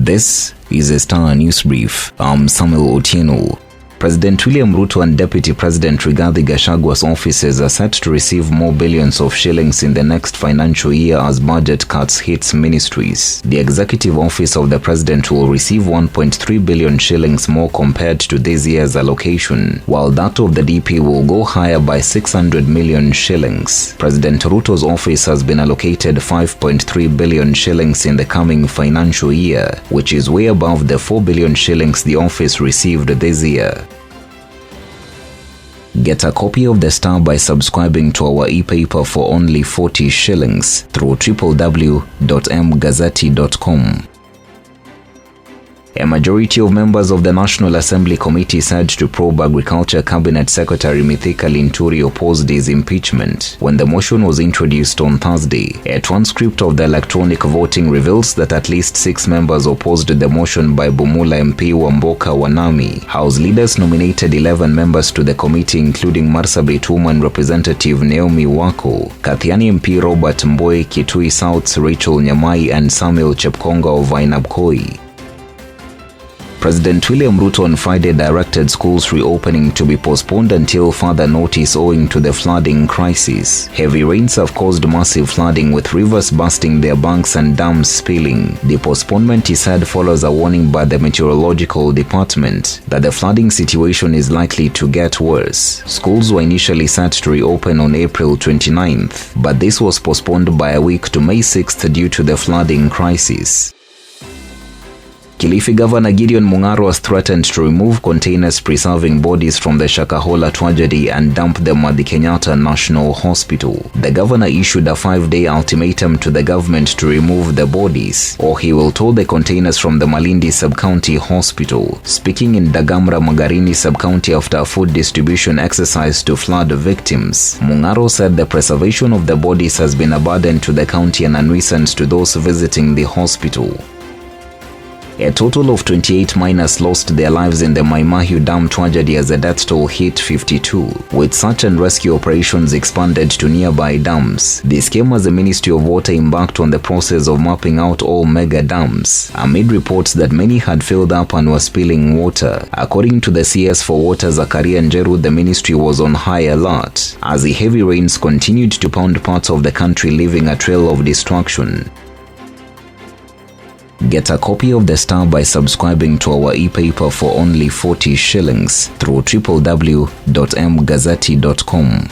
This is a Star News Brief. I'm Samuel Otieno. President William Ruto and Deputy President Rigathi Gachagwa's offices are set to receive more billions of shillings in the next financial year as budget cuts hits ministries. The Executive Office of the President will receive 1.3 billion shillings more compared to this year's allocation, while that of the DP will go higher by 600 million shillings. President Ruto's office has been allocated 5.3 billion shillings in the coming financial year, which is way above the 4 billion shillings the office received this year. Get a copy of the Star by subscribing to our e-paper for only 40 shillings through www.mgazzetti.com. A majority of members of the National Assembly Committee said to probe Agriculture Cabinet Secretary Mithika Linturi opposed his impeachment when the motion was introduced on Thursday. A transcript of the electronic voting reveals that at least 6 members opposed the motion by Bumula MP Wamboka Wanami. House leaders nominated 11 members to the committee, including Marsabit Woman Representative Naomi Wako, Kathiani MP Robert Mboe, Kitui South's Rachel Nyamai, and Samuel Chepkonga of Ainabkoi. President William Ruto on Friday directed schools reopening to be postponed until further notice owing to the flooding crisis. Heavy rains have caused massive flooding, with rivers bursting their banks and dams spilling. The postponement, he said, follows a warning by the Meteorological Department that the flooding situation is likely to get worse. Schools were initially set to reopen on April 29th, but this was postponed by a week to May 6th due to the flooding crisis. Kilifi Governor Gideon Mung'aro has threatened to remove containers preserving bodies from the Shakahola tragedy and dump them at the Kenyatta National Hospital. The governor issued a 5-day ultimatum to the government to remove the bodies, or he will tow the containers from the Malindi Sub-County Hospital. Speaking in Dagamra Magarini Sub-County after a food distribution exercise to flood victims, Mung'aro said the preservation of the bodies has been a burden to the county and a nuisance to those visiting the hospital. A total of 28 miners lost their lives in the Maimahiu Dam tragedy as the death toll hit 52, with search and rescue operations expanded to nearby dams. This came as the Ministry of Water embarked on the process of mapping out all mega dams, amid reports that many had filled up and were spilling water. According to the CS for Water Zakaria Njeru, the ministry was on high alert as the heavy rains continued to pound parts of the country, leaving a trail of destruction. Get a copy of the Star by subscribing to our e-paper for only 40 shillings through www.mgazzetti.com.